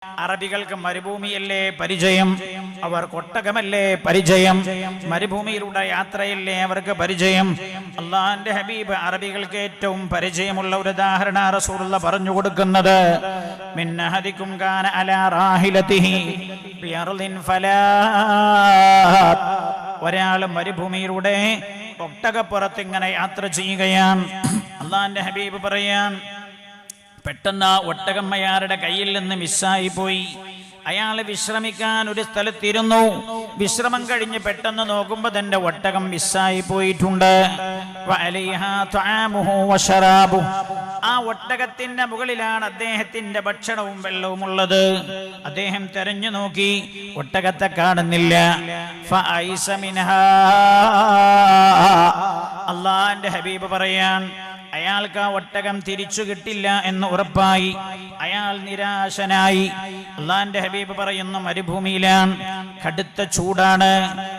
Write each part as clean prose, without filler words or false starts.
അറബികൾക്ക് മരുഭൂമിയല്ലേ പരിചയം, അവർക്ക് ഒട്ടകമല്ലേ പരിചയം, മരുഭൂമിയിലൂടെ യാത്രയല്ലേ അവർക്ക് പരിചയം. അള്ളാഹുവിന്റെ ഹബീബ് അറബികൾക്ക് ഏറ്റവും പരിചയമുള്ള ഒരു ഉദാഹരണ റസൂലുള്ളാഹി പറഞ്ഞു കൊടുക്കുന്നത്, മിൻ അഹദികും കാന അലാ റാഹിലതിഹി ബിഅർളിൻ ഫലാത്. ഒരാൾ മരുഭൂമിയിലൂടെ ഒട്ടകപ്പുറത്ത് ഇങ്ങനെ യാത്ര ചെയ്യുകയാണ്. അള്ളാഹുവിന്റെ ഹബീബ് പറയാൻ, പെട്ടെന്ന് ഒട്ടകം അയാളുടെ കയ്യിൽ നിന്ന് മിസ്സായി പോയി. അയാൾ വിശ്രമിക്കാൻ ഒരു സ്ഥലത്തിരുന്നു. വിശ്രമം കഴിഞ്ഞ് പെട്ടെന്ന് നോക്കുമ്പോൾ തന്റെ ഒട്ടകം മിസ്സായി പോയിട്ടുണ്ട്. ആ ഒട്ടകത്തിന്റെ മുകളിലാണ് അദ്ദേഹത്തിന്റെ ഭക്ഷണവും വെള്ളവും ഉള്ളത്. അദ്ദേഹം തെരഞ്ഞു നോക്കി, ഒട്ടകത്തെ കാണുന്നില്ല. അള്ളാഹുവിന്റെ ഹബീബ് പറയാൻ, അയാൾക്ക് ആ ഒട്ടകം തിരിച്ചു കിട്ടില്ല എന്ന് ഉറപ്പായി. അയാൾ നിരാശനായി. അള്ളാഹുവിന്റെ ഹബീബ് പറയുന്നു, മരുഭൂമിയിലാണ്, കടുത്ത ചൂടാണ്,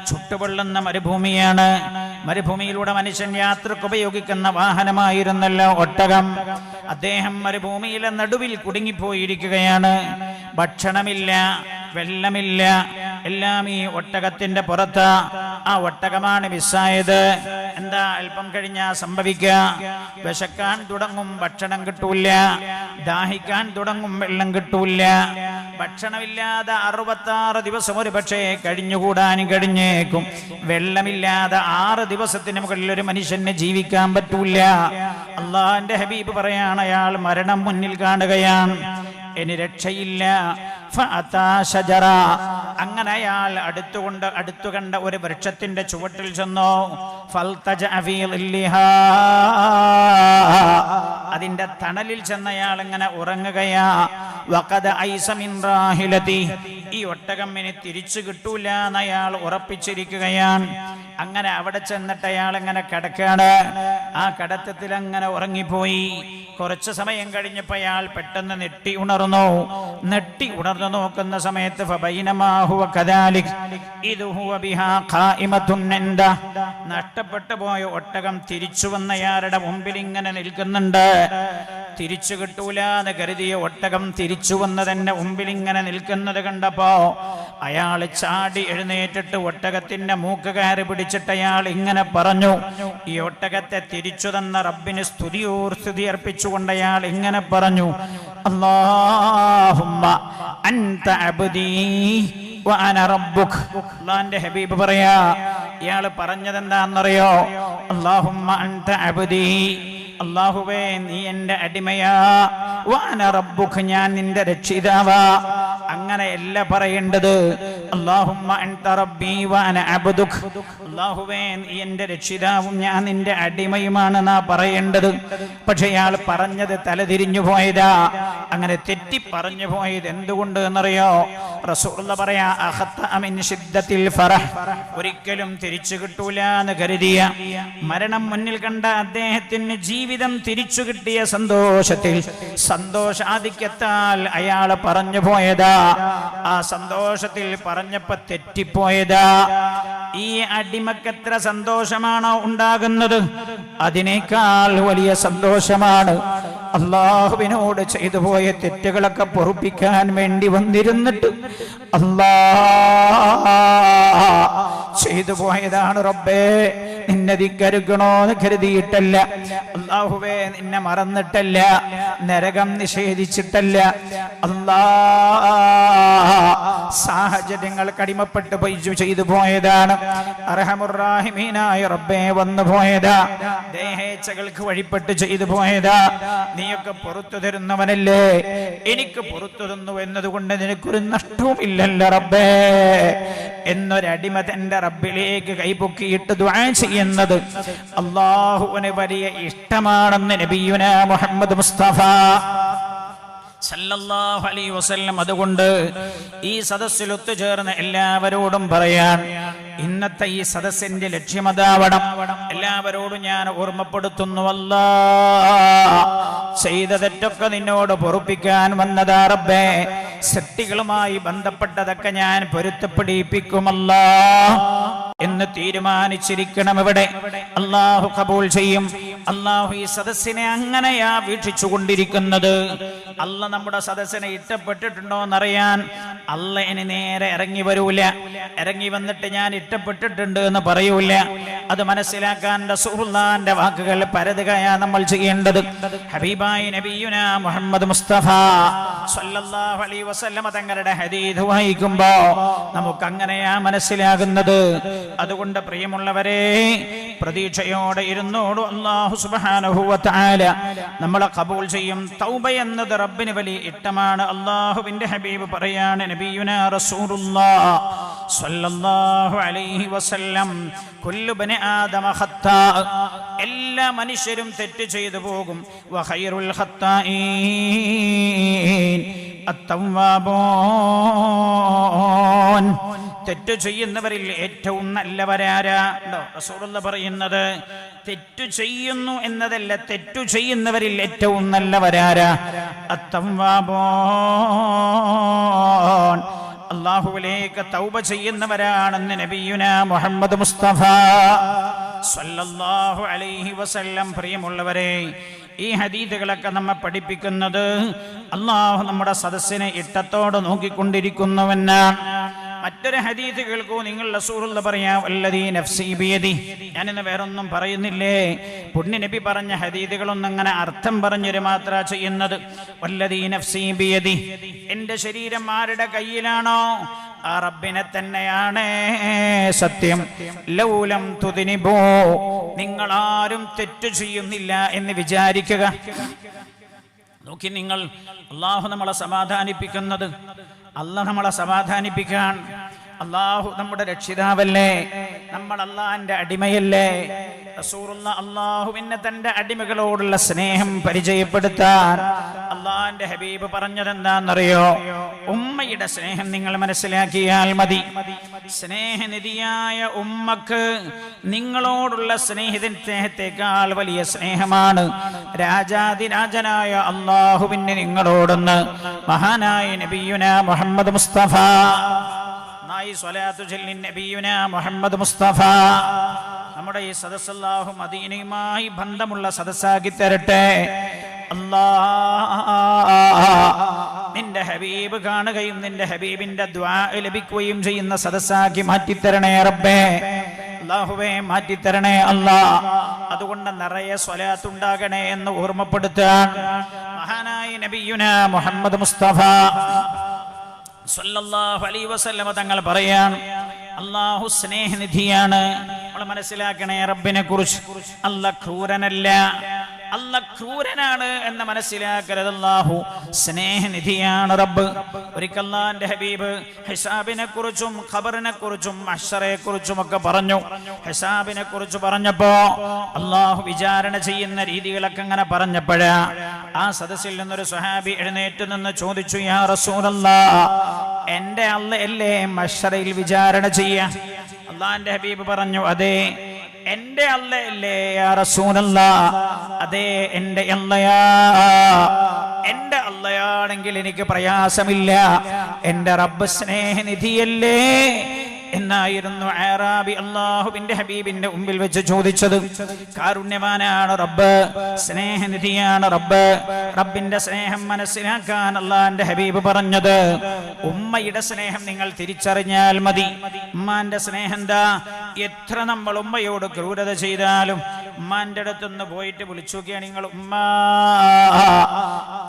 ചുട്ടുപൊള്ളുന്ന മരുഭൂമിയാണ്. മരുഭൂമിയിലൂടെ മനുഷ്യൻ യാത്രക്ക് ഉപയോഗിക്കുന്ന വാഹനമായിരുന്നല്ലോ ഒട്ടകം. അദ്ദേഹം മരുഭൂമിയിലെ നടുവിൽ കുടുങ്ങിപ്പോയിരിക്കുകയാണ്. ഭക്ഷണമില്ല, വെള്ളമില്ല, എല്ലാം ഈ ഒട്ടകത്തിന്റെ പുറത്ത്. ആ ഒട്ടകമാണ് മിസ്സായത്. എന്താ അല്പം കഴിഞ്ഞാ സംഭവിക്കുക? വിശക്കാൻ തുടങ്ങും, ഭക്ഷണം കിട്ടൂല. ദാഹിക്കാൻ തുടങ്ങും, വെള്ളം കിട്ടൂല. ഭക്ഷണമില്ലാതെ 66 ദിവസം ഒരു പക്ഷേ കഴിഞ്ഞുകൂടാനും കഴിഞ്ഞേക്കും. വെള്ളമില്ലാതെ 6 ദിവസത്തിന് മുകളിൽ ഒരു മനുഷ്യന് ജീവിക്കാൻ പറ്റൂല. അള്ളാഹുവിന്റെ ഹബീബ് പറയാണ്, അയാൾ മരണം മുന്നിൽ കാണുകയാണ്, ഇനി രക്ഷയില്ല. അങ്ങനെ അയാൾ അടുത്തു കണ്ട ഒരു വൃക്ഷത്തിന്റെ ചുവട്ടിൽ ചെന്നു. അതിന്റെ തണലിൽ ചെന്നയാൾ ഇങ്ങനെ ഉറങ്ങുകയാ. ഈ ഒട്ടകം ഇനി തിരിച്ചു കിട്ടൂല എന്ന് അയാൾ ഉറപ്പിച്ചിരിക്കുകയാണ്. അങ്ങനെ അവിടെ ചെന്നിട്ട് അയാൾ ഇങ്ങനെ കിടക്കാണ്. ആ കിടത്തത്തിൽ അങ്ങനെ ഉറങ്ങിപ്പോയി. കുറച്ചു സമയം കഴിഞ്ഞപ്പോ അയാൾ പെട്ടെന്ന് നെട്ടി ഉണർന്നു നോക്കുന്ന സമയത്ത് നഷ്ടപ്പെട്ടു പോയ ഒട്ടകം തിരിച്ചു വന്നയാളുടെ മുമ്പിൽ ഇങ്ങനെ നിൽക്കുന്നുണ്ട്. തിരിച്ചു കിട്ടൂല എന്ന് കരുതിയ ഒട്ടകം തിരിച്ചു വന്നതിന്റെ മുമ്പിൽ ഇങ്ങനെ നിൽക്കുന്നത് കണ്ടപ്പോ അയാൾ ചാടി എഴുന്നേറ്റിട്ട് ഒട്ടകത്തിന്റെ മൂക്ക് കയറി പിടിച്ചിട്ട് അയാൾ ഇങ്ങനെ പറഞ്ഞു. ഈ ഒട്ടകത്തെ തിരിച്ചു തന്ന റബ്ബിന് സ്തുതി അർപ്പിച്ചുകൊണ്ട് അയാൾ ഇങ്ങനെ പറഞ്ഞു, അല്ലാഹുമ്മ അൻത അബ്ദീ വ അന റബ്ബുക്. അല്ലാഹുവിന്റെ ഹബീബ് പറയാ, ഇയാൾ പറഞ്ഞത് എന്താണെന്നറിയോ? അല്ലാഹുമ്മ അൻത അബ്ദീ, അല്ലാഹുവേ നീ എൻ്റെ അടിമയാ, വ അന റബ്ബുക് ഞാൻ നിന്റെ രക്ഷിതാവാ. അങ്ങനെയല്ല പറയേണ്ടത്. അല്ലാഹുമ്മ അൻത റബ്ബീ വ അന അബ്ദുക്, അല്ലാഹുവേ നീ എൻ്റെ രക്ഷിതാവും ഞാൻ നിന്റെ അടിമയുമാണെന്നാ പറയേണ്ടത്. പക്ഷെ ഇയാൾ പറഞ്ഞത് തലതിരിഞ്ഞു പോയതാ. അങ്ങനെ തെറ്റി പറഞ്ഞു പോയത് എന്തുകൊണ്ട് എന്നറിയോ? റസൂലുള്ളാഹി പറയാ, അഖത മിൻ ശിദ്ദത്തിൽ ഫറഹ്, ഒരിക്കലും തിരിച്ചു കിട്ടൂല എന്ന് കരുതിയ, മരണം മുന്നിൽ കണ്ട അദ്ദേഹത്തിന് ജീവിതം തിരിച്ചു കിട്ടിയ സന്തോഷാധിക്യത്താൽ അയാൾ പറഞ്ഞു പോയതാ. ആ സന്തോഷത്തിൽ പറഞ്ഞപ്പോ തെറ്റിപ്പോയതാ. ഈ അടിമക്കെത്ര സന്തോഷമാണോ ഉണ്ടാകുന്നത്, അതിനേക്കാൾ വലിയ സന്തോഷമാണ് അള്ളാഹുവിനോട് ചെയ്തു പോയ തെറ്റുകളൊക്കെ പൊറുപ്പിക്കാൻ വേണ്ടി വന്നിരുന്നിട്ട് ചെയ്തു പോയതാണ്. റബ്ബേ നിന്നെ ധിക്കരിക്കണോന്ന് കരുതിയിട്ടല്ല, അല്ലാഹുവേ നിന്നെ മറന്നിട്ടല്ല, നരകം നിഷേധിച്ചിട്ടല്ല, സാഹചര്യങ്ങൾക്ക് അടിമപ്പെട്ട് ചെയ്തു പോയതാണ്. അർഹമുർറാഹിമീനായ റബ്ബേ വന്നു പോയതാ. ദേഹേച്ഛകൾക്ക് വഴിപ്പെട്ട് ചെയ്തു പോയതാ. നീയൊക്കെ പുറത്തു തരുന്നവനല്ലേ, എനിക്ക് പുറത്തു തന്നു എന്നതുകൊണ്ട് നിനക്കൊരു നഷ്ടവും ഇല്ലല്ലോ റബ്ബേ എന്നൊരടിമ തന്റെ റബ്ബിലേക്ക് കൈപൊക്കിയിട്ട് ദുആ ചെയ്യുന്നത് അല്ലാഹുവിന് വലിയ ഇഷ്ടമാണെന്ന് നബിയുനാ മുഹമ്മദ് മുസ്തഫ സല്ലല്ലാഹു അലൈഹി വസല്ലം. അതുകൊണ്ട് ഈ സദസ്സിൽ ഒത്തുചേർന്ന് എല്ലാവരോടും പറയാൻ, ഇന്നത്തെ ഈ സദസ്സിന്റെ ലക്ഷ്യമതാവണം. എല്ലാവരോടും ഞാൻ ഓർമ്മപ്പെടുത്തുന്നു, അല്ലാഹ് ചെയ്ത തെറ്റൊക്കെ നിന്നോട് പൊറുപ്പിക്കാൻ വന്നതാ റബ്ബേ. സൃഷ്ടികളുമായി ബന്ധപ്പെട്ടതൊക്കെ ഞാൻ പൊരുത്തപ്പെടിപ്പിക്കുമല്ലാ എന്ന് തീരുമാനിച്ചിരിക്കണം. ഇവിടെ അല്ലാഹു കബൂൽ ചെയ്യും. അള്ളാഹു ഈ സദസ്സിനെ അങ്ങനെയാ വീക്ഷിച്ചു കൊണ്ടിരിക്കുന്നത്. അല്ല നമ്മുടെ സദസ്സിനെ ഇഷ്ടപ്പെട്ടിട്ടുണ്ടോ എന്നറിയാൻ അല്ല ഇനി നേരെ ഇറങ്ങി വരൂല. ഇറങ്ങി വന്നിട്ട് ഞാൻ ഇഷ്ടപ്പെട്ടിട്ടുണ്ട് എന്ന് പറയൂല. അത് മനസ്സിലാക്കാൻ റസൂലുള്ളാഹിന്റെ വാക്കുകൾ പരതുകയാ നമ്മൾ ചെയ്യേണ്ടത്. ഹബീബായി നബിയുനാ മുഹമ്മദ് മുസ്തഫ സ്വല്ലല്ലാഹു അലൈഹി വസല്ലമ തങ്ങളുടെ ഹദീസ് വായിക്കുമ്പോ നമുക്ക് അങ്ങനെയാ മനസ്സിലാകുന്നത്. അതുകൊണ്ട് പ്രിയമുള്ളവരെ, പ്രതീക്ഷയോടെ ഇരുന്നോട് അല്ലാഹു സുബ്ഹാനഹു വ തആല നമ്മളെ ഖബൂൽ ചെയ്യും. തൗബ എന്നത് റബ്ബിന് വലിയ ഇഷ്ടമാണ്. അല്ലാഹുവിന്റെ ഹബീബ് പറയാണ്, നബിയുനാ റസൂലുള്ളാഹ് സ്വല്ലല്ലാഹു അലൈഹി വസല്ലം, കുല്ലു ബനി ആദമ ഖത്താ, എല്ലാ മനുഷ്യരും തെറ്റ് ചെയ്തു പോകും. വ ഖൈറുൽ ഖത്താഈൻ അത്തവ്വാബൂൻ, തെറ്റു ചെയ്യുന്നവരിൽ ഏറ്റവും നല്ലവരാരാ? റസൂലുള്ളാഹി പറയുന്നത് തെറ്റു ചെയ്യുന്നു എന്നതല്ല, തെറ്റു ചെയ്യുന്നവരിൽ ഏറ്റവും നല്ലവരാരാ? അത്തവ്വാബൂൻ, അല്ലാഹുവിലേക്ക് തൗബ ചെയ്യുന്നവരാണെന്ന് നബിയുനാ മുഹമ്മദ് മുസ്തഫ സ്വല്ലല്ലാഹു അലൈഹി വസല്ലം. പ്രിയമുള്ളവരെ, ഈ ഹദീസുകളൊക്കെ നമ്മെ പഠിപ്പിക്കുന്നത് അല്ലാഹു നമ്മുടെ സദസ്സിനെ ഇഷ്ടത്തോടെ നോക്കിക്കൊണ്ടിരിക്കുന്നുവെന്നാണ്. മറ്റൊരു ഹദീസ് കേൾക്കൂ. നിങ്ങൾ റസൂലുള്ളാഹി പറയാ, വല്ലദീ നഫ്സി ബിയദി, ഞാനിന്ന് വേറൊന്നും പറയുന്നില്ലേ. പുണ്യ നബി പറഞ്ഞ ഹദീസുകളൊന്നും അങ്ങനെ അർത്ഥം പറഞ്ഞൊരു മാത്ര ചെയ്യുന്നത്. വല്ലദീ നഫ്സി ബിയദി, എന്റെ ശരീരം ആരുടെ കയ്യിലാണോ ആ റബ്ബിനെ തന്നെയാണ് സത്യം. ലൗലം തുദിനിബൂ, നിങ്ങൾ ആരും തെറ്റു ചെയ്യുന്നില്ല എന്ന് വിചാരിക്കുക. നോക്കി നിങ്ങൾ, അല്ലാഹു നമ്മളെ സമാധാനിപ്പിക്കുന്നത്, അല്ലാഹു നമ്മളെ സമാധാനിപ്പിക്കാൻ. അല്ലാഹു നമ്മുടെ രക്ഷിതാവല്ലേ, നമ്മൾ അല്ലാഹുവിന്റെ അടിമയല്ലേ. റസൂലുള്ളാഹി അല്ലാഹുവിനെ തന്റെ അടിമകളോടുള്ള സ്നേഹം പരിചയപ്പെടുത്താൻ അല്ലാഹുവിന്റെ ഹബീബ് പറഞ്ഞതെന്താണെന്നറിയോ? ഉമ്മയുടെ സ്നേഹം നിങ്ങൾ മനസ്സിലാക്കിയാൽ മതി. സ്നേഹനിധിയായ ഉമ്മക്ക് നിങ്ങളോടുള്ള സ്നേഹത്തേക്കാൾ വലിയ സ്നേഹമാണ് രാജാതിരാജനായ അല്ലാഹുവിന് നിങ്ങളോടൊന്ന്. മഹാനായ നബിയുനാ മുഹമ്മദ് മുസ്തഫ, സ്വലാത്തു ചൊല്ലി നബിയുനാ മുഹമ്മദ് മുസ്തഫ. നമ്മുടെ ഈ സദസ്സ് അല്ലാഹു മദീനയുമായി ബന്ധമുള്ള സദസ്സാക്കി തരട്ടെ. നിന്റെ ഹബീബ് കാണുകയും നിന്റെ ഹബീബിന്റെ ദുആ ലഭിക്കുകയും ചെയ്യുന്ന സദസ്സാക്കി മാറ്റിത്തരണേ റബ്ബേ. അല്ലാഹുവേ, മാറ്റിത്തരണേ അല്ലാ. അതുകൊണ്ട് നിറയെ സ്വലാത്ത് ഉണ്ടാകണേ എന്ന് ഓർമ്മപ്പെടുത്താൻ മഹാനായ നബിയുനാ മുഹമ്മദ് മുസ്തഫ സല്ലല്ലാഹു അലൈഹി വസല്ലം തങ്ങൾ പറയാൻ, അല്ലാഹു സ്നേഹനിധിയാണ്. നമ്മൾ മനസ്സിലാക്കണേ റബ്ബിനെ കുറിച്ച്. അല്ലാഹു ക്രൂരനല്ല, അല്ലാഹു ക്രൂരനാണ് എന്ന് മനസ്സിലാക്കരുത്. അല്ലാഹു സ്നേഹനിധിയാണ് റബ്ബ്. ഒരിക്കൽ അല്ലാഹുവിന്റെ ഹബീബ് ഹിസാബിനെ കുറിച്ചും ഖബറിനെ കുറിച്ചും മഹ്ശറയെ കുറിച്ചും ഒക്കെ പറഞ്ഞു. ഹിസാബിനെ കുറിച്ച് പറഞ്ഞപ്പോ അല്ലാഹു വിചാരണ ചെയ്യുന്ന രീതികളൊക്കെ അങ്ങനെ പറഞ്ഞപ്പോഴാ ആ സദസ്സിൽ നിന്നൊരു സ്വഹാബി എഴുന്നേറ്റ് നിന്ന് ചോദിച്ചു, യാ റസൂലല്ലാഹ്, എന്റെ അല്ലാഹല്ലേ മഹ്ശറയിൽ വിചാരണ ചെയ്യാ? അല്ലാഹുവിന്റെ ഹബീബ് പറഞ്ഞു, അതെ എന്റെ അല്ലാഹല്ലേ യാ റസൂലല്ലാഹ്, അതെ എന്റെ അല്ലാഹയാ. എന്റെ അല്ലാഹയാണെങ്കിൽ എനിക്ക് പ്രയാസമില്ല, എന്റെ റബ്ബ് സ്നേഹനിധിയല്ലേ എന്നായിരുന്നു അറാബി അല്ലാഹുവിന്റെ ഹബീബിന്റെ മുമ്പിൽ വെച്ച് ചോദിച്ചത്. കാരുണ്യവാനാണ് റബ്ബ്, സ്നേഹനിധിയാണ് റബ്ബ്. റബ്ബിന്റെ സ്നേഹം മനസ്സിലാക്കാൻ അല്ലാഹുവിന്റെ ഹബീബ് പറഞ്ഞത്, ഉമ്മയുടെ സ്നേഹം നിങ്ങൾ തിരിച്ചറിഞ്ഞാൽ മതി. ഉമ്മാന്റെ സ്നേഹം എന്താ? എത്ര നമ്മൾ ഉമ്മയോട് ക്രൂരത ചെയ്താലും ഉമ്മാന്റെ അടുത്തൊന്ന് പോയിട്ട് വിളിച്ചു നോക്കിയാൽ നിങ്ങൾ ഉമ്മ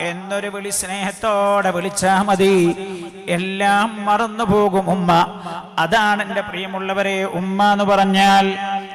എന്നൊരു വിളി സ്നേഹത്തോടെ വിളിച്ചാ മതി, എല്ലാം മറന്നു പോകും ഉമ്മ. അതാണ് എന്റെ പ്രിയമുള്ളവരെ ഉമ്മ എന്ന് പറഞ്ഞാൽ.